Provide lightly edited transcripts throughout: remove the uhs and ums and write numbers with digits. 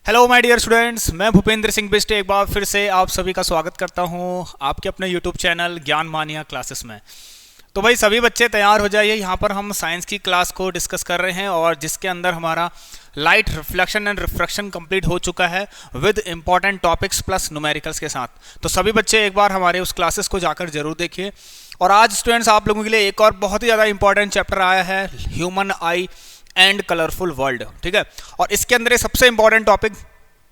Hello my dear students, मैं भूपेंद्र सिंह बिस्ट एक बार फिर से आप सभी का स्वागत करता हूं आपके अपने यूट्यूब चैनल ज्ञान मानिया क्लासेस में। तो भाई सभी बच्चे तैयार हो जाइए। यहाँ पर हम साइंस की क्लास को डिस्कस कर रहे हैं और जिसके अंदर हमारा light reflection and refraction complete हो चुका है with important topics plus numericals के साथ। तो सभी बच्चे एक बार हमारे उस क्लासेस को जाकर जरूर देखिए। और आज स्टूडेंट्स आप लोगों के लिए एक और बहुत ही ज़्यादा इंपॉर्टेंट चैप्टर आया है, human I and colourful world. ठीक है, और इसके अंदर सबसे इंपॉर्टेंट टॉपिक,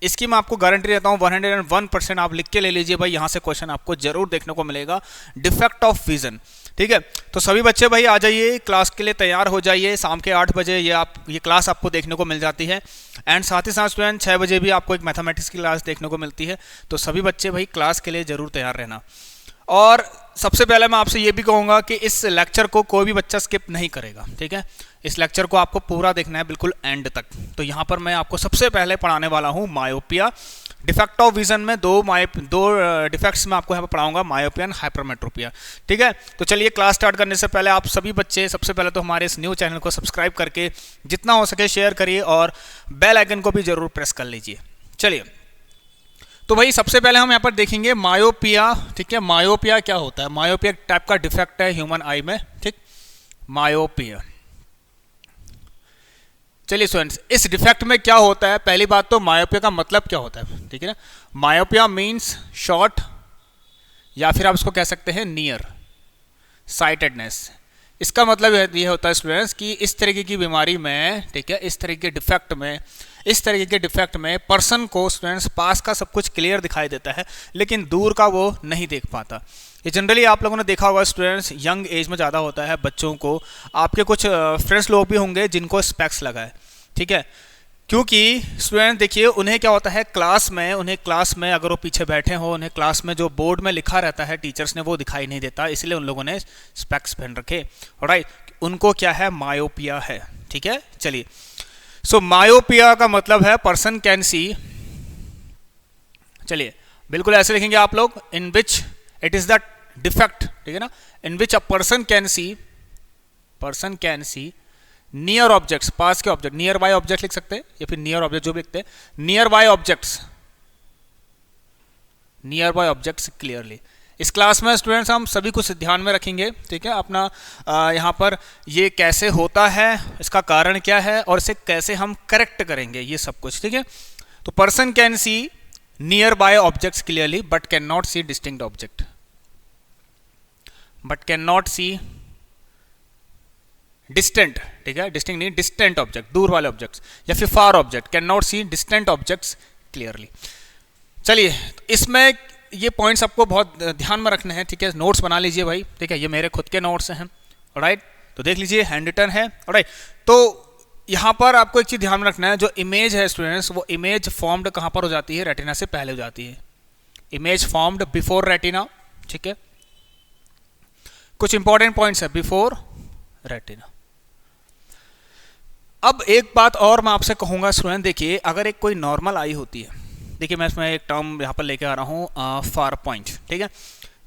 इसकी मैं आपको गारंटी देता हूं 101% आप लिख के ले लीजिए भाई, यहां से क्वेश्चन आपको जरूर देखने को मिलेगा, डिफेक्ट ऑफ विजन। ठीक है, तो सभी बच्चे भाई आ जाइए, क्लास के लिए तैयार हो जाइए। शाम के 8 बजे ये क्लास आपको देखने को मिल जाती है एंड साथ ही साथ स्टूडेंट 6 बजे भी आपको एक मैथमेटिक्स की क्लास देखने को मिलती है। तो सभी बच्चे भाई क्लास के लिए जरूर तैयार रहना। और सबसे पहले मैं आपसे ये भी कहूँगा कि इस लेक्चर को कोई भी बच्चा स्किप नहीं करेगा। ठीक है, इस लेक्चर को आपको पूरा देखना है बिल्कुल एंड तक। तो यहाँ पर मैं आपको सबसे पहले पढ़ाने वाला हूँ मायोपिया, डिफेक्ट ऑफ विजन में दो डिफेक्ट्स में आपको यहाँ पर पढ़ाऊंगा, मायोपिया एंड हाइपरमेट्रोपिया। ठीक है, तो चलिए क्लास स्टार्ट करने से पहले आप सभी बच्चे सबसे पहले तो हमारे इस न्यू चैनल को सब्सक्राइब करके जितना हो सके शेयर करिए और बेल आइकन को भी जरूर प्रेस कर लीजिए। चलिए, तो भाई सबसे पहले हम यहाँ पर देखेंगे मायोपिया। ठीक है, मायोपिया क्या होता है? मायोपिया टाइप का डिफेक्ट है ह्यूमन आई में। ठीक, मायोपिया। चलिए स्टूडेंट्स, इस डिफेक्ट में क्या होता है? पहली बात तो मायोपिया का मतलब क्या होता है? ठीक है ना, मायोपिया मीन्स शॉर्ट या फिर आप इसको कह सकते हैं नियर साइटेडनेस। इसका मतलब ये होता है स्टूडेंट्स कि इस तरीके की बीमारी में, ठीक है, इस तरीके के डिफेक्ट में पर्सन को स्टूडेंट्स पास का सब कुछ क्लियर दिखाई देता है लेकिन दूर का वो नहीं देख पाता। ये जनरली आप लोगों ने देखा होगा स्टूडेंट्स, यंग एज में ज़्यादा होता है बच्चों को। आपके कुछ फ्रेंड्स लोग भी होंगे जिनको स्पेक्स लगा है। ठीक है, क्योंकि स्टूडेंट देखिए उन्हें क्या होता है, क्लास में अगर वो पीछे बैठे हो, उन्हें क्लास में जो बोर्ड में लिखा रहता है टीचर्स ने वो दिखाई नहीं देता, इसलिए उन लोगों ने स्पेक्स पहन रखे। राइट, उनको क्या है? मायोपिया है। ठीक है, चलिए, सो मायोपिया का मतलब है पर्सन कैन सी, चलिए बिल्कुल ऐसे लिखेंगे आप लोग, in which it is the defect, ठीक है ना, in which a person can see near objects, पास के ऑब्जेक्ट, नियर बाय ऑब्जेक्ट लिख सकते हैं या फिर नियर ऑब्जेक्ट जो भी लिखते हैं, नियर बाय ऑब्जेक्ट्स क्लियरली। इस क्लास में स्टूडेंट्स हम सभी कुछ ध्यान में रखेंगे। ठीक है, अपना यहाँ पर ये कैसे होता है, इसका कारण क्या है और इसे कैसे हम करेक्ट करेंगे, ये सब कुछ। ठीक है, तो person can see nearby objects clearly but can not see distinct object, distant. ठीक है, डिस्टिंक्ट नहीं, डिस्टेंट ऑब्जेक्ट, दूर वाले ऑब्जेक्ट्स या फिर far object, can not see distant objects clearly. चलिए, इसमें ये पॉइंट्स आपको बहुत ध्यान में रखने हैं। ठीक है, नोट्स बना लीजिए भाई। ठीक है, ये मेरे खुद के नोट्स हैं। राइट, तो देख लीजिए, हैंड रिटन है। राइट, तो यहाँ पर आपको एक चीज ध्यान में रखना है, जो इमेज है स्टूडेंट्स, वो इमेज फॉर्म्ड कहाँ पर हो जाती है? रेटिना से पहले हो जाती है। Image formed before retina. ठीक है, कुछ इंपॉर्टेंट पॉइंट्स है बिफोर रेटिना। अब एक बात और मैं आपसे कहूंगा स्टूडेंट, देखिए अगर एक कोई नॉर्मल आई होती है, देखिए मैं इसमें एक टर्म यहाँ पर लेके आ रहा हूँ, फार पॉइंट। ठीक है,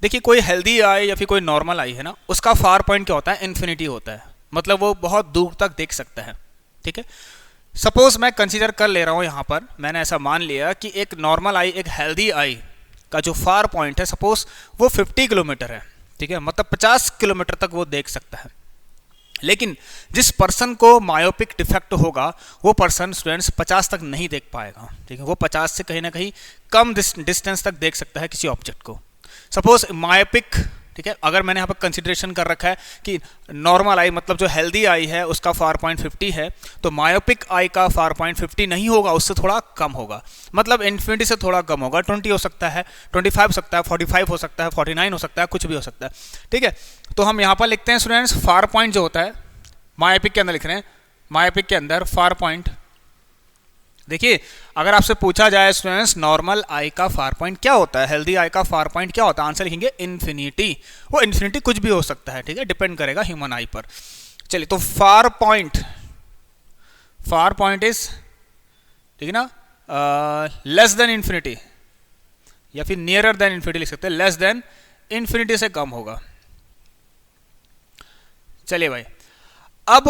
देखिए कोई हेल्दी आई या फिर कोई नॉर्मल आई है ना, उसका फार पॉइंट क्या होता है? इन्फिनिटी होता है, मतलब वो बहुत दूर तक देख सकता है। ठीक है, सपोज मैं कंसीडर कर ले रहा हूँ, यहाँ पर मैंने ऐसा मान लिया कि एक नॉर्मल आई, एक हेल्दी आई का जो फार पॉइंट है, सपोज वो 50 किलोमीटर है। ठीक है, मतलब 50 किलोमीटर तक वो देख सकता है। लेकिन जिस पर्सन को मायोपिक डिफेक्ट होगा वो पर्सन स्टूडेंट्स 50 तक नहीं देख पाएगा। ठीक है, वो 50 से कहीं ना कहीं कम डिस्टेंस तक देख सकता है किसी ऑब्जेक्ट को। सपोज मायोपिक, ठीक है, अगर मैंने यहाँ पर कंसिडरेशन कर रखा है कि नॉर्मल आई मतलब जो हेल्दी आई है उसका फार पॉइंट 50 है, तो मायोपिक आई का फार पॉइंट 50 नहीं होगा, उससे थोड़ा कम होगा, मतलब इन्फिनिटी से थोड़ा कम होगा। 20 हो सकता है, 25 हो सकता है, 45 हो सकता है, 49 हो सकता है, कुछ भी हो सकता है। ठीक है, तो हम यहाँ पर लिखते हैं स्टूडेंट्स, फार पॉइंट जो होता है मायोपिक के अंदर लिख रहे हैं, मायोपिक के अंदर फार पॉइंट। देखिए अगर आपसे पूछा जाए स्टूडेंट्स नॉर्मल आई का फार पॉइंट क्या होता है, हेल्दी आई का फार पॉइंट क्या होता है, आंसर लिखेंगे इन्फिनिटी। वो इन्फिनिटी कुछ भी हो सकता है। ठीक है, डिपेंड करेगा ह्यूमन आई पर। चलिए, तो फार पॉइंट इज, ठीक है ना, लेस देन इन्फिनिटी या फिर नियरर देन इन्फिनिटी लिख सकते हैं, लेस देन इन्फिनिटी से कम होगा। चलिए भाई, अब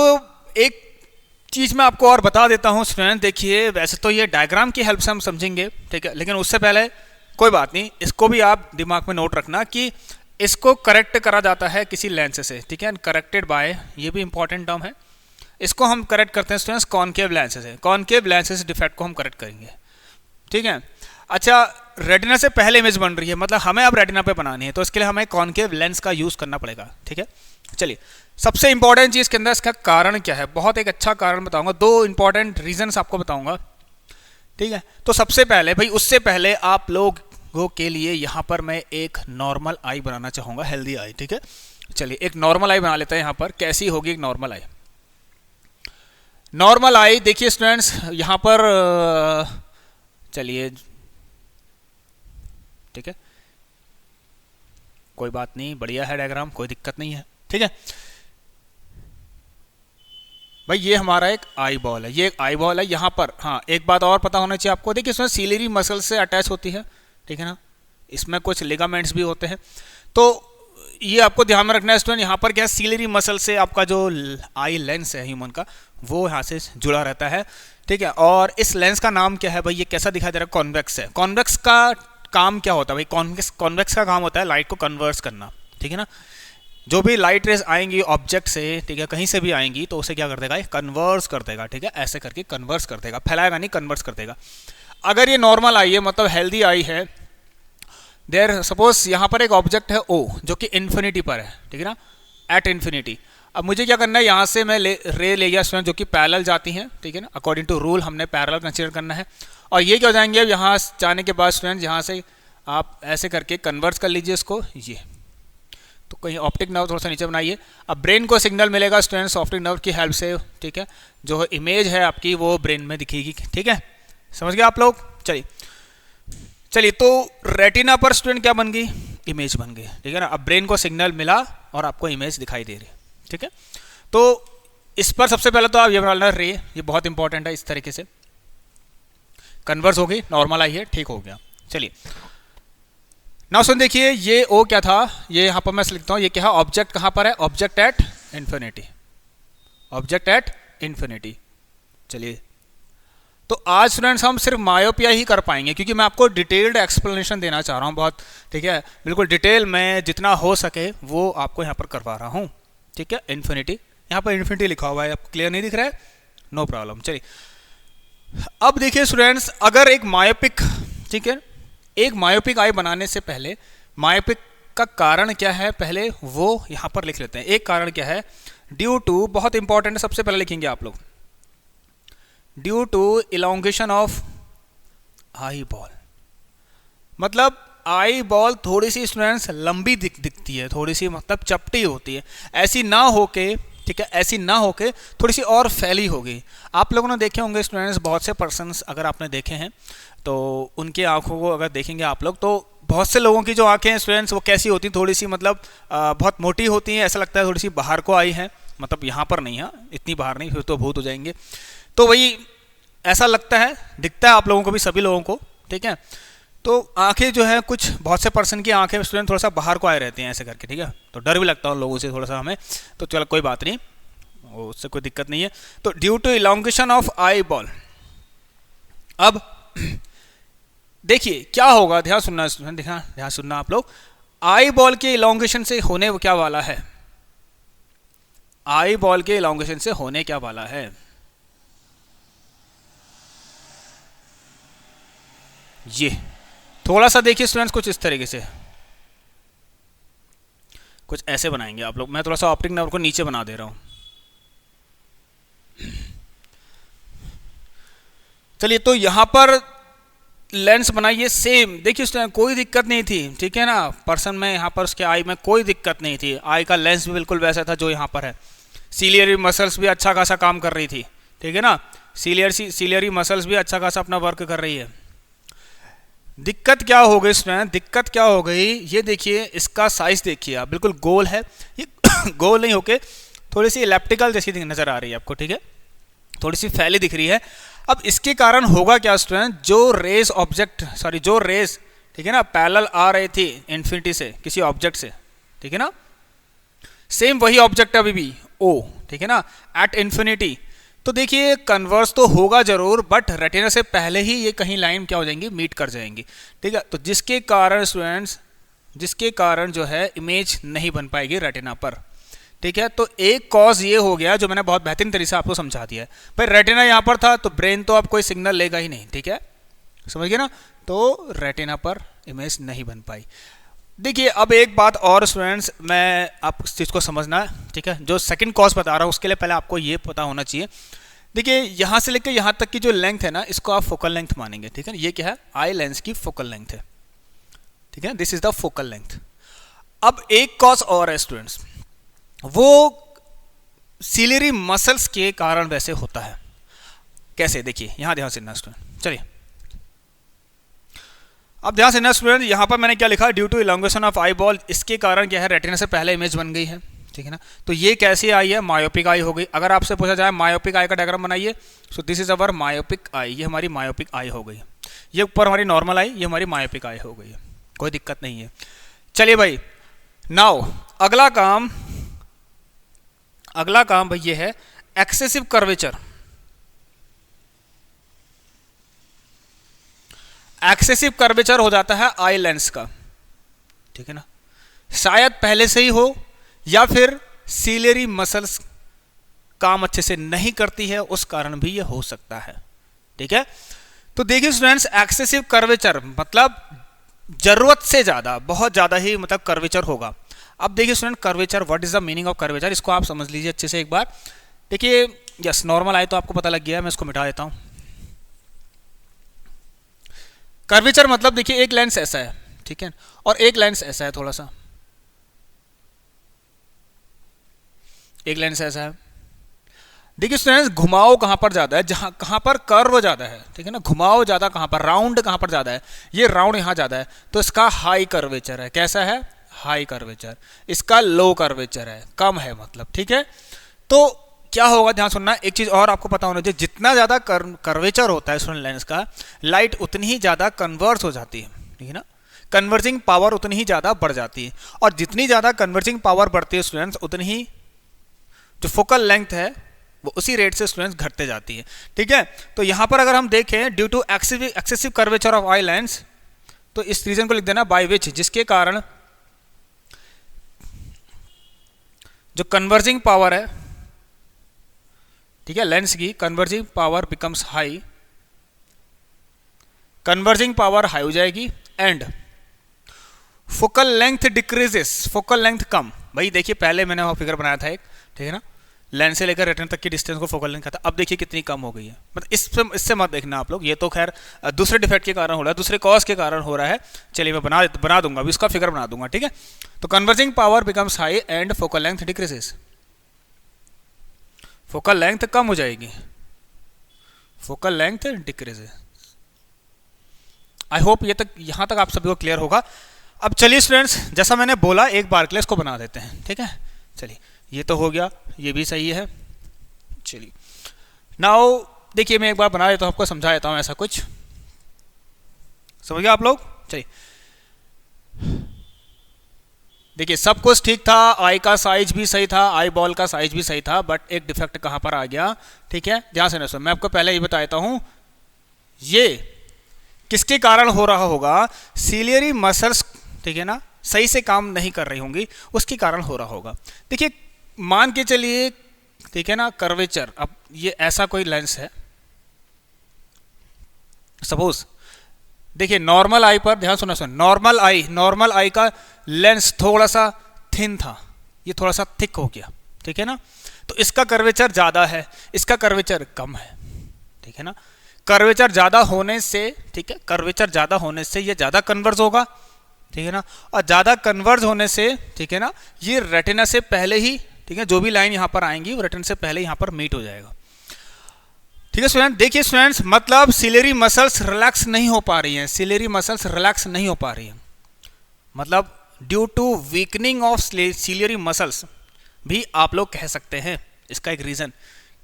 एक चीज़ मैं आपको और बता देता हूँ स्टूडेंट, देखिए वैसे तो ये डायग्राम की हेल्प से हम समझेंगे, ठीक है, लेकिन उससे पहले कोई बात नहीं, इसको भी आप दिमाग में नोट रखना कि इसको करेक्ट करा जाता है किसी लेंस से, ठीक है, करेक्टेड बाय, ये भी इंपॉर्टेंट टर्म है। इसको हम करेक्ट करते हैं स्टूडेंट्स कॉनकेव लेंस से, कॉनकेव लेंस से डिफेक्ट को हम करेक्ट करेंगे, ठीक है। अच्छा, रेटिना से पहले इमेज बन रही है, मतलब हमें अब रेटिना पे बनानी है, तो इसके लिए हमें कॉनकेव लेंस का यूज़ करना पड़ेगा, ठीक है। चलिए, सबसे इंपॉर्टेंट चीज़ के अंदर इसका कारण क्या है, बहुत एक अच्छा कारण बताऊंगा, 2 इंपॉर्टेंट रीजंस आपको बताऊंगा, ठीक है। तो सबसे पहले भाई, उससे पहले आप लोगों के लिए यहाँ पर मैं एक नॉर्मल आई बनाना चाहूँगा, हेल्दी आई, ठीक है। चलिए एक नॉर्मल आई बना लेते हैं यहाँ पर। कैसी होगी एक नॉर्मल आई? नॉर्मल आई देखिए स्टूडेंट्स, यहाँ पर चलिए, ठीक है, कोई बात नहीं, बढ़िया है डायग्राम, कोई दिक्कत नहीं है, ठीक है भाई। ये हमारा एक आई बॉल है, ये एक आई बॉल है यहाँ पर। हाँ, एक बात और पता होना चाहिए आपको, देखिए इसमें सीलियरी मसल से अटैच होती है, ठीक है ना, इसमें कुछ लिगामेंट्स भी होते हैं, तो ये आपको ध्यान में रखना है स्टूडेंट। यहाँ पर क्या है, सीलियरी मसल से आपका जो आई लेंस है ह्यूमन का, वो यहाँ से जुड़ा रहता है, ठीक है। और इस लेंस का नाम क्या है भाई, ये कैसा दिखाई दे रहा है, कॉन्वेक्स है। कॉन्वेक्स का काम क्या होता है भाई, कॉन्वेक्स का काम होता है लाइट को कन्वर्स करना, ठीक है ना। जो भी लाइट रेज आएंगी ऑब्जेक्ट से, ठीक है, कहीं से भी आएंगी, तो उसे क्या कर देगा, कन्वर्स कर देगा, ठीक है, ऐसे करके कन्वर्स कर देगा, फैलाएगा नहीं, कन्वर्स कर देगा। अगर ये नॉर्मल आई है, मतलब हेल्दी आई है, देयर सपोज यहाँ पर एक ऑब्जेक्ट है ओ, जो कि इन्फिनिटी पर है, ठीक है ना, एट इन्फिनिटी। अब मुझे क्या करना है, यहाँ से मैं रे ले गया स्टूडेंट, जो कि पैरेलल जाती हैं, ठीक है ना, अकॉर्डिंग टू रूल हमने पैरेलल कंसीडर करना है। और ये क्या हो जाएंगे, अब यहाँ जाने के बाद स्टूडेंट, यहाँ से आप ऐसे करके कन्वर्ट कर लीजिए इसको, ये तो कहीं ऑप्टिक नर्व थोड़ा सा नीचे बनाइए। अब ब्रेन को सिग्नल मिलेगा स्टूडेंट्स ऑप्टिक नर्व की हेल्प से, ठीक है, जो इमेज है आपकी वो ब्रेन में दिखेगी, ठीक है, समझ गए आप लोग। चलिए तो रेटिना पर स्टूडेंट क्या बन गई, इमेज बन गई, ठीक है ना। अब ब्रेन को सिग्नल मिला और आपको इमेज दिखाई दे रही है, ठीक है। तो इस पर सबसे पहले तो आप ये बना लेना रे, ये बहुत इंपॉर्टेंट है, इस तरीके से कन्वर्स हो गई, नॉर्मल आई है, ठीक हो गया। चलिए नाउ सुन, देखिए ये ओ क्या था, ये यहाँ पर मैं लिखता हूँ, ये क्या है, ऑब्जेक्ट कहाँ पर है, object at infinity, object at infinity. चलिए तो आज स्टूडेंट्स हम सिर्फ मायोपिया ही कर पाएंगे, क्योंकि मैं आपको डिटेल्ड एक्सप्लेनेशन देना चाह रहा हूँ बहुत, ठीक है, बिल्कुल डिटेल में जितना हो सके वो आपको यहाँ पर करवा रहा हूँ, ठीक है। इन्फिनिटी, यहाँ पर इन्फिनिटी लिखा हुआ है, आपको क्लियर नहीं दिख रहा है, नो प्रॉब्लम। चलिए अब देखिए स्टूडेंट्स, अगर एक मायोपिक, ठीक है, एक मायोपिक आई बनाने से पहले मायोपिक का कारण क्या है, पहले वो यहाँ पर लिख लेते हैं। एक कारण क्या है, ड्यू टू, बहुत इंपॉर्टेंट है, सबसे पहले लिखेंगे आप लोग, due to elongation of eye ball. मतलब आई बॉल थोड़ी सी स्टूडेंट्स लंबी दिखती है, थोड़ी सी मतलब चपटी होती है, ऐसी ना होके, ठीक है, ऐसी ना होके थोड़ी सी और फैली होगी। आप लोगों ने देखे होंगे स्टूडेंट्स, बहुत से पर्सन्स अगर आपने देखे हैं तो उनकी आंखों को अगर देखेंगे आप लोग, तो बहुत से लोगों की जो आंखें हैं स्टूडेंट्स वो कैसी होती हैं, थोड़ी सी मतलब बहुत मोटी होती हैं, ऐसा लगता है थोड़ी सी बाहर को आई है, मतलब यहाँ पर नहीं है, इतनी बाहर नहीं, फिर तो भूत हो जाएंगे। तो वही ऐसा लगता है, दिखता है आप लोगों को भी, सभी लोगों को, ठीक है। तो आंखें जो है, कुछ बहुत से पर्सन की आंखें स्टूडेंट थोड़ा सा बाहर को आए रहती हैं ऐसे करके, ठीक है, तो डर भी लगता है उन लोगों से थोड़ा सा हमें, तो चलो कोई बात नहीं, उससे कोई दिक्कत नहीं है। तो due to elongation of eye ball, अब देखिए क्या होगा, ध्यान सुनना स्टूडेंट, ध्यान सुनना आप लोग, आई बॉल के इलोंगेशन से होने क्या वाला है, आई बॉल के इलोंगेशन से होने क्या वाला है, ये थोड़ा सा देखिए स्टूडेंट्स, कुछ इस तरीके से, कुछ ऐसे बनाएंगे आप लोग। मैं थोड़ा सा ऑप्टिक नर्व को नीचे बना दे रहा हूं। चलिए तो यहां पर लेंस बनाइए सेम, देखिए स्टूडेंट कोई दिक्कत नहीं थी, ठीक है ना, पर्सन में यहाँ पर उसके आई में कोई दिक्कत नहीं थी, आई का लेंस भी बिल्कुल वैसा था जो यहाँ पर है, सीलियरी मसल्स भी अच्छा खासा काम कर रही थी, ठीक है ना, सीलियरी मसल्स भी अच्छा खासा अपना वर्क कर रही है। दिक्कत क्या हो गई स्टूडेंट, दिक्कत क्या हो गई, ये देखिए इसका साइज देखिए आप, बिल्कुल गोल है, ये गोल नहीं होके थोड़ी सी इलेप्टिकल जैसी नजर आ रही है आपको, ठीक है, थोड़ी सी फैली दिख रही है। अब इसके कारण होगा क्या स्टूडेंट, जो रेस ऑब्जेक्ट, सॉरी जो रेस, ठीक है ना, पैरेलल आ रही थी इन्फिनिटी से किसी ऑब्जेक्ट से, ठीक है ना, सेम वही ऑब्जेक्ट अभी भी ओ, ठीक है ना, एट इन्फिनिटी, तो देखिए कन्वर्स तो होगा जरूर, बट रेटिना से पहले ही ये कहीं लाइन क्या हो जाएंगी, मीट कर जाएंगी। ठीक है, तो जिसके कारण स्टूडेंट्स, जिसके कारण जो है इमेज नहीं बन पाएगी रेटिना पर। ठीक है, तो एक कॉज ये हो गया जो मैंने बहुत बेहतरीन तरीके से आपको समझा दिया है। भाई रेटिना यहाँ पर था तो ब्रेन तो अब कोई सिग्नल लेगा ही नहीं। ठीक है, समझ गए ना, तो रेटिना पर इमेज नहीं बन पाई। देखिए अब एक बात और स्टूडेंट्स, मैं आप इस चीज़ को समझना है। ठीक है, जो सेकंड कॉज बता रहा हूँ उसके लिए पहले आपको ये पता होना चाहिए। देखिए यहाँ से लेकर यहाँ तक की जो लेंथ है ना, इसको आप फोकल लेंथ मानेंगे। ठीक है, ये क्या है, आई लेंस की फोकल लेंथ है। ठीक है, this is the focal length. अब एक कॉज और है स्टूडेंट्स, वो सिलियरी मसल्स के कारण वैसे होता है। कैसे, देखिए यहाँ ध्यान से ना स्टूडेंट, चलिए अब ध्यान से ना स्टूडेंट, यहाँ पर मैंने क्या लिखा, due to elongation of eye ball, इसके कारण क्या है, रेटिना से पहले इमेज बन गई है। ठीक है ना, तो ये कैसी आई है, मायोपिक आई हो गई। अगर आपसे पूछा जाए मायोपिक आई का डायग्राम बनाइए, so this is our myopic eye, ये हमारी मायोपिक आई हो गई। ये ऊपर हमारी नॉर्मल आई, ये हमारी मायोपिक आई हो गई है, कोई दिक्कत नहीं है। चलिए भाई, नाउ अगला काम भाई ये है एक्सेसिव कर्वेचर। एक्सेसिव कर्वेचर हो जाता है आई लेंस का। ठीक है ना, शायद पहले से ही हो या फिर सिलियरी मसल्स काम अच्छे से नहीं करती है, उस कारण भी ये हो सकता है। ठीक है, तो देखिए स्टूडेंट्स, एक्सेसिव कर्वेचर मतलब जरूरत से ज्यादा, बहुत ज्यादा ही मतलब कर्वेचर होगा। अब देखिए student, curvature, what is the meaning of curvature, इसको आप समझ लीजिए अच्छे से एक बार। देखिए यस, नॉर्मल आई तो आपको पता लग गया है, मैं इसको मिटा देता हूं। कर्वेचर मतलब देखिए एक लेंस ऐसा है, ठीक है, और एक लेंस ऐसा है, थोड़ा सा एक लेंस ऐसा है। देखिए स्टूडेंट्स, घुमाव कहां पर ज्यादा है, जहां कहां पर कर्व ज्यादा है। ठीक है ना, घुमाव ज्यादा कहां पर, राउंड कहां पर ज्यादा है, ये राउंड यहां ज्यादा है, तो इसका हाई कर्वेचर है। कैसा है, हाई कर्वेचर। इसका लो कर्वेचर है, कम है मतलब। ठीक है, तो क्या होगा, ध्यान सुनना, एक चीज और आपको पता होना चाहिए, जितना ज्यादा कर्वेचर होता है स्टूडेंट लेंस का, लाइट उतनी ही ज्यादा कन्वर्स हो जाती है। ठीक है ना, कन्वर्जिंग पावर उतनी ही ज्यादा बढ़ जाती है, और जितनी ज्यादा कन्वर्जिंग पावर बढ़ती है स्टूडेंट्स, उतनी ही जो फोकल लेंथ है वो उसी रेट से स्टूडेंट्स घटते जाती है। ठीक है, तो यहां पर अगर हम देखें, due to excessive curvature of eye lens, तो इस रीजन को लिख देना बाय विच, जिसके कारण जो कन्वर्जिंग पावर है, ठीक है, लेंस की converging power becomes high, converging power high हो जाएगी, and focal length decreases, focal length कम। भाई देखिए पहले मैंने वो फिगर बनाया था एक, ठीक है ना, लेंस से लेकर रेटिना तक की डिस्टेंस को फोकल लेंथ कहता है। अब देखिए कितनी कम हो गई है, मतलब इससे मत देखना आप लोग, ये तो खैर दूसरे डिफेक्ट के कारण हो रहा है, दूसरे कॉज के कारण हो रहा है। चलिए मैं बना दूंगा, अभी इसका फिगर बना दूंगा। ठीक है, तो converging power becomes high and focal length decreases, focal length कम हो जाएगी, focal length decreases. I hope ये तक, यहां तक आप सभी को क्लियर होगा। अब चलिए स्टूडेंट्स, जैसा मैंने बोला एक बार के लिए इसको बना देते हैं। ठीक है, चलिए ये तो हो गया, ये भी सही है। चलिए नाउ देखिए, मैं एक बार बना देता हूं, आपको समझा देता हूं, ऐसा कुछ समझ गया आप लोग। चलिए देखिए, सब कुछ ठीक था, आई का साइज भी सही था, आई बॉल का साइज भी सही था, बट एक डिफेक्ट कहां पर आ गया। ठीक है, ध्यान से सुनो, मैं आपको पहले ही बता देता हूं, ये किसके कारण हो रहा होगा, सिलियरी मसल्स, ठीक है ना, सही से काम नहीं कर रही होंगी, उसके कारण हो रहा होगा। देखिए मान के चलिए, ठीक है ना, कर्वेचर, अब ये ऐसा कोई लेंस है, सपोज देखिए नॉर्मल आई पर, ध्यान सुना, नॉर्मल आई का लेंस थोड़ा सा थिन था, ये थोड़ा सा थिक हो गया। ठीक है ना, तो इसका कर्वेचर ज्यादा है, इसका कर्वेचर कम है। ठीक है ना, कर्वेचर ज्यादा होने से, ठीक है, कर्वेचर ज्यादा होने से ये ज्यादा कन्वर्ज होगा। ठीक है ना, और ज्यादा कन्वर्ज होने से, ठीक है ना, ये रेटिना से पहले ही, ठीक है, जो भी लाइन यहां पर आएंगी वो रेटिना से पहले यहां पर मीट हो जाएगा। ठीक है स्टूडेंट, देखिए स्टूडेंट्स, मतलब सिलियरी मसल्स रिलैक्स नहीं हो पा रही हैं, सिलियरी मसल्स रिलैक्स नहीं हो पा रही हैं, मतलब due to weakening of ciliary muscles भी आप लोग कह सकते हैं इसका एक रीजन।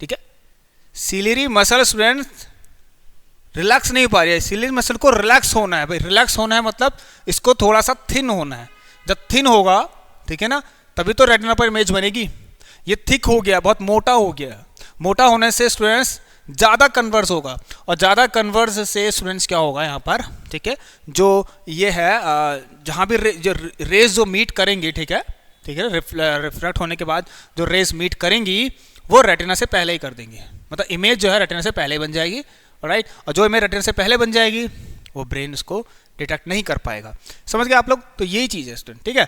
ठीक है, सिलियरी मसल स्टूडेंट्स रिलैक्स नहीं हो पा रही है, सिलियरी मसल को रिलैक्स होना है। भाई रिलैक्स होना है मतलब इसको थोड़ा सा थिन होना है, जब थिन होगा, ठीक है ना, तभी तो रेटिना पर इमेज बनेगी। ये थिक हो गया, बहुत मोटा हो गया, मोटा होने से स्टूडेंट्स ज़्यादा कन्वर्स होगा, और ज़्यादा कन्वर्स से स्टूडेंट्स क्या होगा यहाँ पर, ठीक है, जो ये है जहाँ भी जो रेज जो मीट करेंगी, ठीक है, रिफ्लेक्ट होने के बाद जो रेज मीट करेंगी वो रेटिना से पहले ही कर देंगी, मतलब इमेज जो है रेटिना से पहले ही बन जाएगी, राइट। और जो इमेज रेटिना से पहले बन जाएगी वो ब्रेन उसको डिटेक्ट नहीं कर पाएगा। समझ गए आप लोग? तो यही चीज़ है स्टूडेंट, ठीक है।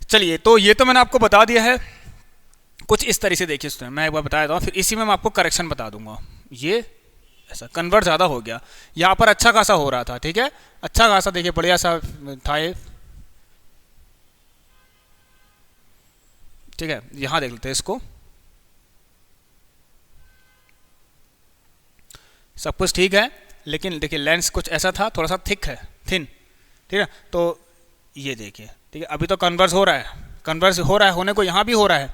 चलिए, तो ये तो मैंने आपको बता दिया है कुछ इस तरह से। देखिए स्टूडेंट, मैं एक बार बता देता हूँ, फिर इसी में मैं आपको करेक्शन बता दूंगा। ये ऐसा कन्वर्ट ज़्यादा हो गया, यहाँ पर अच्छा खासा हो रहा था, ठीक है, अच्छा खासा, देखिए बढ़िया सा था ये, ठीक है। यहाँ देख लेते हैं इसको, सब कुछ ठीक है, लेकिन देखिए लेंस कुछ ऐसा था, थोड़ा सा थिक है, थिन, ठीक है। तो ये देखिए, ठीक है, अभी तो कन्वर्स हो रहा है, कन्वर्स हो रहा है, होने को यहाँ भी हो रहा है,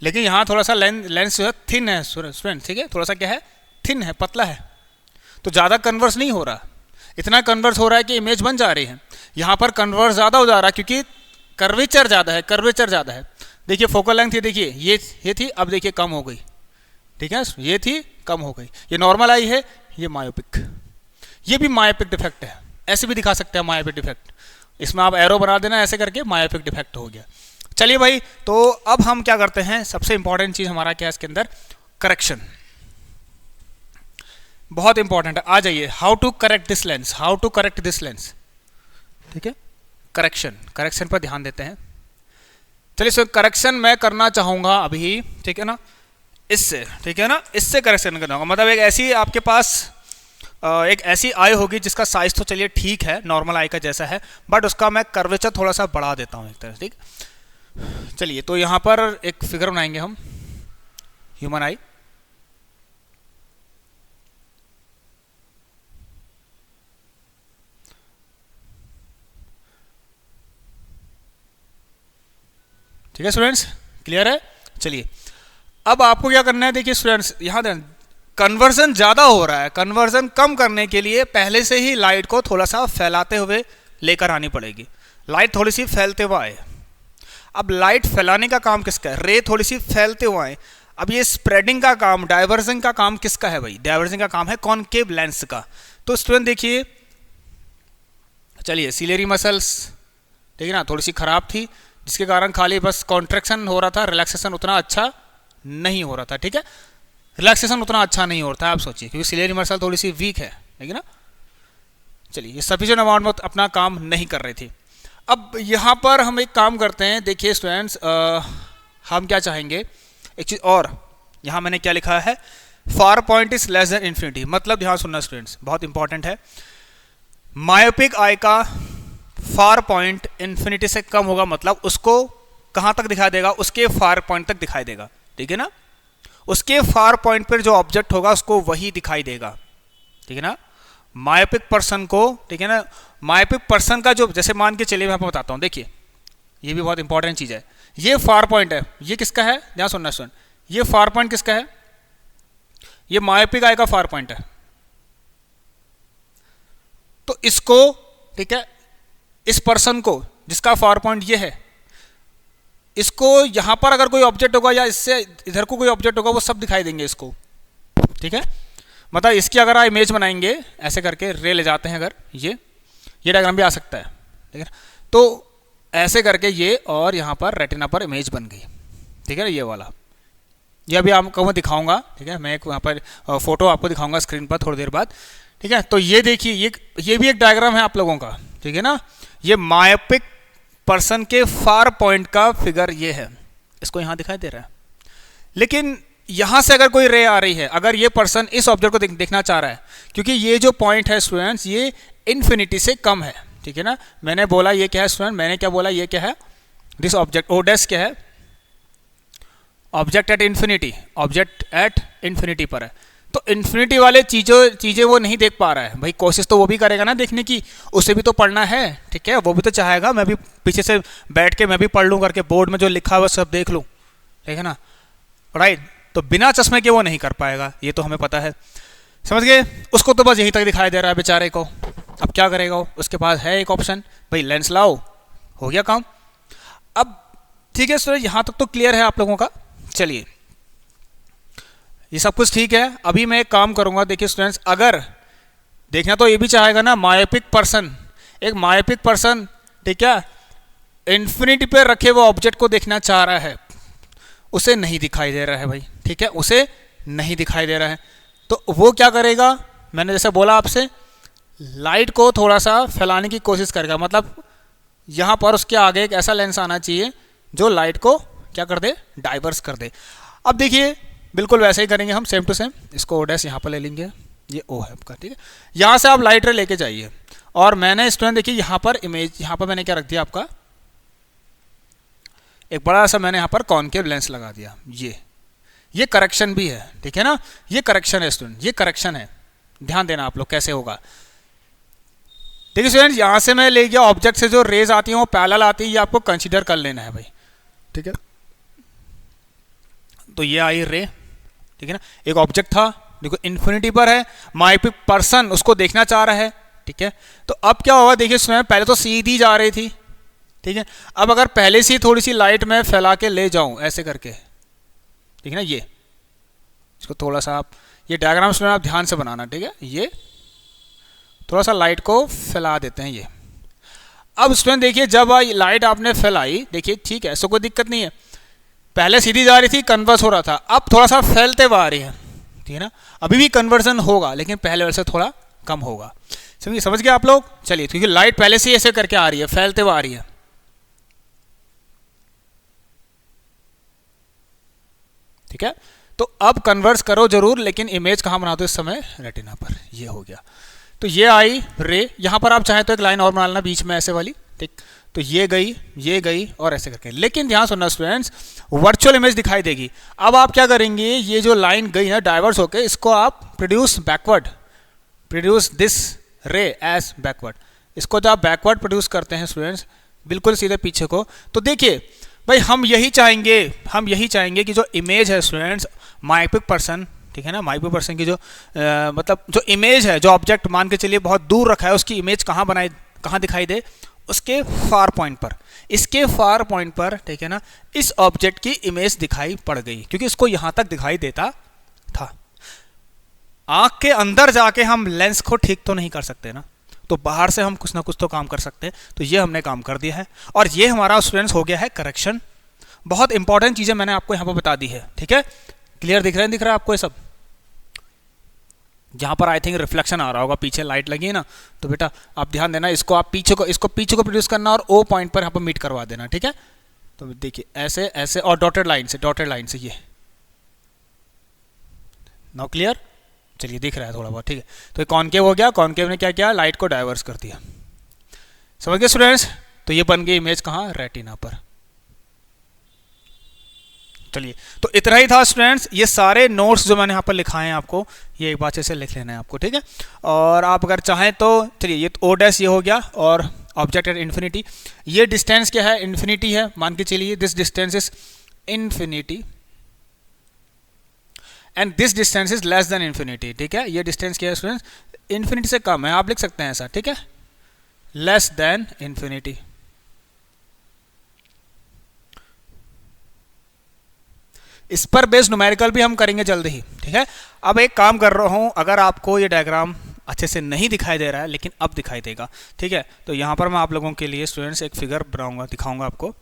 लेकिन यहाँ थोड़ा सा लेंस जो है थिन है स्टूडेंट, ठीक है, थोड़ा सा क्या है, थिन है, पतला है, तो ज़्यादा कन्वर्स नहीं हो रहा, इतना कन्वर्स हो रहा है कि इमेज बन जा रही है। यहाँ पर कन्वर्स ज़्यादा हो जा रहा है क्योंकि कर्वेचर ज़्यादा है, कर्वेचर ज़्यादा है। देखिए फोकल लेंथ, ये देखिए ये थी, अब देखिए कम हो गई, ठीक है, ये थी कम हो गई, ये नॉर्मल आई है, ये मायोपिक, ये भी मायोपिक डिफेक्ट है, ऐसे भी दिखा सकते हैं मायोपिक डिफेक्ट, इसमें आप एरो बना देना ऐसे करके, मायोपिक डिफेक्ट हो गया। चलिए भाई, तो अब हम क्या करते हैं, सबसे इंपॉर्टेंट चीज़ हमारा क्या है इसके अंदर, करेक्शन, बहुत इंपॉर्टेंट है। आ जाइए, how to correct this lens, how to correct this lens, ठीक है, करेक्शन, करेक्शन पर ध्यान देते हैं। चलिए सर, करेक्शन मैं करना चाहूँगा अभी, ठीक है ना, इससे, ठीक है ना, इससे करेक्शन करना होगा, मतलब एक ऐसी आपके पास एक ऐसी आई होगी जिसका साइज तो चलिए ठीक है, नॉर्मल आई का जैसा है, बट उसका मैं कर्वेचर थोड़ा सा बढ़ा देता हूँ एक तरह से, ठीक। चलिए, तो यहाँ पर एक फिगर बनाएंगे हम, ह्यूमन आई, ठीक है स्टूडेंट्स, क्लियर है। चलिए, अब आपको क्या करना है, देखिए स्टूडेंट्स, यहाँ कन्वर्जन ज़्यादा हो रहा है, कन्वर्जन कम करने के लिए पहले से ही लाइट को थोड़ा सा फैलाते हुए लेकर आनी पड़ेगी, लाइट थोड़ी सी फैलते हुए आए। अब लाइट फैलाने का काम किसका है, रे थोड़ी सी फैलते हुए आए। अब ये स्प्रेडिंग का काम, डाइवर्जिंग का काम किसका है भाई, डाइवर्जिंग का काम है कॉनकेव लेंस का। तो स्टूडेंट देखिए, चलिए सिलेरी मसल्स, ठीक है ना, थोड़ी सी खराब थी, जिसके कारण खाली बस कॉन्ट्रैक्शन हो रहा था, रिलैक्सेशन उतना अच्छा नहीं हो रहा था, ठीक है, रिलैक्सेशन उतना अच्छा नहीं होता है, आप सोचिए, क्योंकि सिलेरी मसल थोड़ी सी वीक है, ठीक है ना। चलिए, ये सफिशिएंट अमाउंट में अपना काम नहीं कर रही थी। अब यहाँ पर हम एक काम करते हैं, देखिए स्टूडेंट्स, हम क्या चाहेंगे, एक चीज़ और, यहाँ मैंने क्या लिखा है, far point is less than infinity, मतलब ध्यान सुनना स्टूडेंट्स, बहुत इंपॉर्टेंट है, मायोपिक आई का फार पॉइंट इन्फिनिटी से कम होगा, मतलब उसको कहाँ तक दिखाई देगा, उसके फार पॉइंट तक दिखाई देगा, ठीक है ना, उसके फार पॉइंट पर जो ऑब्जेक्ट होगा उसको वही दिखाई देगा, ठीक है ना, मायोपिक पर्सन को, ठीक है ना, मायोपिक पर्सन का जो, जैसे मान के चलिए मैं आपको बताता हूँ, देखिए ये भी बहुत इंपॉर्टेंट चीज़ है, ये फार पॉइंट है, ये किसका है, ध्यान सुनना सुन, ये फार पॉइंट किसका है, ये मायोपिक आई का फार पॉइंट है। तो इसको, ठीक है, इस पर्सन को जिसका फार पॉइंट ये है, इसको यहाँ पर अगर कोई ऑब्जेक्ट होगा या इससे इधर को कोई ऑब्जेक्ट होगा, वो सब दिखाई देंगे इसको, ठीक है, मतलब इसकी अगर आप इमेज बनाएंगे ऐसे करके, रे ले जाते हैं अगर, ये डायग्राम भी आ सकता है, ठीक है, तो ऐसे करके ये, और यहाँ पर रेटिना पर इमेज बन गई, ठीक है ना, ये वाला, ये अभी आपको मैं दिखाऊंगा, ठीक है, मैं एक वहाँ पर फोटो आपको दिखाऊंगा स्क्रीन पर थोड़ी देर बाद, ठीक है। तो ये देखिए, ये भी एक डायग्राम है आप लोगों का, ठीक है ना, ये मायोपिक पर्सन के फार पॉइंट का फिगर ये है, इसको यहाँ दिखाई दे रहा है, लेकिन यहाँ से अगर कोई रे आ रही है, अगर ये पर्सन इस ऑब्जेक्ट को देखना चाह रहा है, क्योंकि ये जो पॉइंट है स्टूडेंट्स, ये इन्फिनिटी से कम है, ठीक है ना, मैंने बोला ये क्या है स्टूडेंट, मैंने क्या बोला, ये क्या है, दिस ऑब्जेक्ट, ओडेस क्या है, object at infinity, object at infinity पर है, तो इन्फिनिटी वाले चीज़ें वो नहीं देख पा रहा है भाई, कोशिश तो वो भी करेगा ना देखने की, उसे भी तो पढ़ना है, ठीक है, वो भी तो चाहेगा मैं भी पीछे से बैठ के मैं भी पढ़ लूँ करके, बोर्ड में जो लिखा हुआ सब देख लूँ, ठीक है ना, राइट। तो बिना चश्मे के वो नहीं कर पाएगा, ये तो हमें पता है, समझ गए। उसको तो बस यहीं तक दिखाई दे रहा है बेचारे को, अब क्या करेगा वो, उसके पास है एक ऑप्शन, भाई लेंस लाओ, हो गया काम। अब ठीक है सर, यहाँ तक तो क्लियर है आप लोगों का। चलिए ये सब कुछ ठीक है। अभी मैं एक काम करूंगा, देखिए स्टूडेंट्स, अगर देखना तो ये भी चाहेगा ना, मायोपिक पर्सन, एक मायोपिक पर्सन, ठीक है, इन्फिनिटी पे रखे हुए ऑब्जेक्ट को देखना चाह रहा है, उसे नहीं दिखाई दे रहा है भाई, ठीक है, उसे नहीं दिखाई दे रहा है, तो वो क्या करेगा, मैंने जैसे बोला आपसे, लाइट को थोड़ा सा फैलाने की कोशिश करेगा, मतलब यहाँ पर उसके आगे एक ऐसा लेंस आना चाहिए जो लाइट को क्या कर दे, डाइवर्स कर दे। अब देखिए बिल्कुल वैसे ही करेंगे हम, सेम टू सेम, इसको ओ डैश यहाँ पर ले लेंगे, ये ओ है आपका, ठीक है। यहाँ से आप लाइट रे लेके जाइए, और मैंने स्टूडेंट देखिए यहाँ पर इमेज, यहाँ पर मैंने क्या रख दिया आपका, एक बड़ा सा मैंने यहाँ पर कॉनकेव लेंस लगा दिया, ये करेक्शन भी है, ठीक है ना, ये करेक्शन है स्टूडेंट, ये करेक्शन है, ध्यान देना आप लोग कैसे होगा। देखिए स्टूडेंट, यहाँ से मैं ले गया ऑब्जेक्ट से जो रेज आती हैं वो पैरेलल आती है, ये आपको कंसीडर कर लेना है भाई, ठीक है। तो ये आई रे, ठीक है ना, एक ऑब्जेक्ट था, देखो इन्फिनिटी पर है, मायोपिक पर्सन उसको देखना चाह रहा है, ठीक है। तो अब क्या होगा, देखिए स्टूडेंट, पहले तो सीधी जा रही थी, ठीक है, अब अगर पहले से थोड़ी सी लाइट में फैला के ले जाऊं ऐसे करके, ठीक है ना, ये इसको थोड़ा सा आप, ये डायग्राम स्टूडेंट आप ध्यान से बनाना, ठीक है, ये थोड़ा सा लाइट को फैला देते हैं ये। अब स्टूडेंट देखिए, जब लाइट आपने फैलाई, देखिए ठीक है, ऐसा कोई दिक्कत नहीं है, पहले सीधी जा रही थी, कन्वर्स हो रहा था, अब थोड़ा सा फैलते हुए आ रही है, ठीक है ना, अभी भी कन्वर्जन होगा लेकिन पहले वाले से थोड़ा कम होगा, समझ गए आप लोग। चलिए, क्योंकि लाइट पहले से ऐसे करके आ रही है, फैलते हुए आ रही है, ठीक है। तो अब कन्वर्स करो जरूर, लेकिन इमेज कहाँ बनाते हो इस समय, रेटिना पर, ये हो गया। तो ये आई रे, यहाँ पर आप चाहें तो एक लाइन और बना लेना बीच में ऐसे वाली, ठीक, तो ये गई और ऐसे करके, लेकिन ध्यान सुनना स्टूडेंट्स, वर्चुअल इमेज दिखाई देगी। अब आप क्या करेंगे, ये जो लाइन गई ना डाइवर्स होके, इसको आप प्रोड्यूस बैकवर्ड, प्रोड्यूस दिस रे एज बैकवर्ड, इसको जब आप बैकवर्ड प्रोड्यूस करते हैं स्टूडेंट्स, बिल्कुल सीधे पीछे को, तो देखिए भाई हम यही चाहेंगे कि जो इमेज है स्टूडेंट्स, मायोपिक पर्सन, ठीक है ना, मायोपिक पर्सन की जो मतलब जो इमेज है, जो ऑब्जेक्ट मान के चलिए बहुत दूर रखा है, उसकी इमेज कहाँ दिखाई दे, उसके फार पॉइंट पर, इसके फार पॉइंट पर, ठीक है ना, इस ऑब्जेक्ट की इमेज दिखाई पड़ गई, क्योंकि इसको यहां तक दिखाई देता था। आंख के अंदर जाके हम लेंस को ठीक तो नहीं कर सकते ना, तो बाहर से हम कुछ ना कुछ तो काम कर सकते हैं, तो ये हमने काम कर दिया है, और ये हमारा स्टूडेंट्स हो गया है करेक्शन। बहुत इंपॉर्टेंट चीजें मैंने आपको यहाँ पर बता दी है, ठीक है, क्लियर दिख रहा है आपको ये सब। जहाँ पर आई थिंक रिफ्लेक्शन आ रहा होगा, पीछे लाइट लगी है ना, तो बेटा आप ध्यान देना, इसको आप पीछे को प्रोड्यूस करना और ओ पॉइंट पर यहाँ पर मीट करवा देना, ठीक है। तो देखिए ऐसे और डॉटेड लाइन से ये नाउ क्लियर, चलिए दिख रहा है थोड़ा बहुत, ठीक है। तो ये कॉनकेव हो गया, कॉनकेव ने क्या किया, लाइट को डाइवर्स कर दिया, समझ गए स्टूडेंट्स। तो ये बन गई इमेज कहाँ, रेटिना पर। चलिए, तो इतना ही था स्टूडेंट्स, ये सारे नोट्स जो मैंने यहाँ पर लिखाए हैं आपको, ये एक बार से लिख लेना है आपको, ठीक है। और आप अगर चाहें तो चलिए, ये ओ डैश ये हो गया, और ऑब्जेक्ट एट इन्फिनिटी, ये डिस्टेंस क्या है, इन्फिनिटी है, मान के चलिए this distance is infinity and this distance is less than infinity, ठीक है। ये डिस्टेंस क्या है स्टूडेंट्स, इन्फिनिटी से कम है, आप लिख सकते हैं ऐसा, ठीक है, लेस देन इन्फिनिटी। इस पर बेस्ड न्यूमेरिकल भी हम करेंगे जल्द ही, ठीक है। अब एक काम कर रहा हूं, अगर आपको ये डायग्राम अच्छे से नहीं दिखाई दे रहा है, लेकिन अब दिखाई देगा, ठीक है, तो यहाँ पर मैं आप लोगों के लिए स्टूडेंट्स एक फिगर बनाऊंगा, दिखाऊंगा आपको,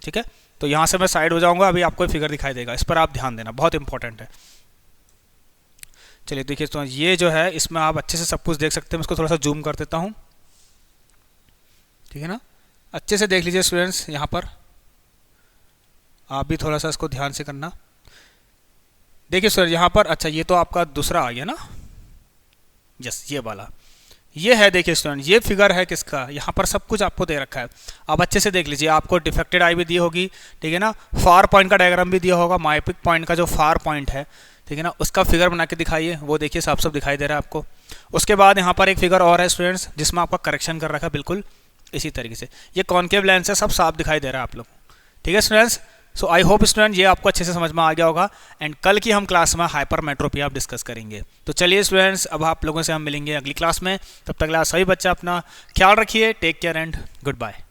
ठीक है। तो यहाँ से मैं साइड हो जाऊंगा, अभी आपको फिगर दिखाई देगा, इस पर आप ध्यान देना, बहुत इंपॉर्टेंट है। चलिए देखिए, तो ये जो है, इसमें आप अच्छे से सब कुछ देख सकते हैं, मैं इसको थोड़ा सा जूम कर देता हूँ, ठीक है ना, अच्छे से देख लीजिए स्टूडेंट्स, यहाँ पर आप भी थोड़ा सा इसको ध्यान से करना। देखिए सर यहाँ पर, अच्छा ये तो आपका दूसरा आ गया ना, यस ये वाला, ये है, देखिए स्टूडेंट ये फिगर है किसका, यहाँ पर सब कुछ आपको दे रखा है, आप अच्छे से देख लीजिए, आपको डिफेक्टेड आई भी दी होगी, ठीक है ना, फार पॉइंट का डायग्राम भी दिया होगा, मायोपिक पॉइंट का जो फार पॉइंट है, ठीक है ना, उसका फिगर बना के दिखाइए, वो देखिए साफ साफ दिखाई दे रहा है आपको। उसके बाद यहाँ पर एक फिगर और है स्टूडेंट्स, जिसमें आपका करेक्शन कर रखा है बिल्कुल इसी तरीके से, ये कॉनकेव लेंस है, सब साफ दिखाई दे रहा है आप लोग, ठीक है students. So I hope student ये आपको अच्छे से समझ में आ गया होगा, एंड कल की हम क्लास में हाइपरमेट्रोपी आप डिस्कस करेंगे। तो चलिए स्टूडेंट्स, अब आप लोगों से हम मिलेंगे अगली क्लास में, तब तक सभी बच्चे अपना ख्याल रखिए, take care and good bye.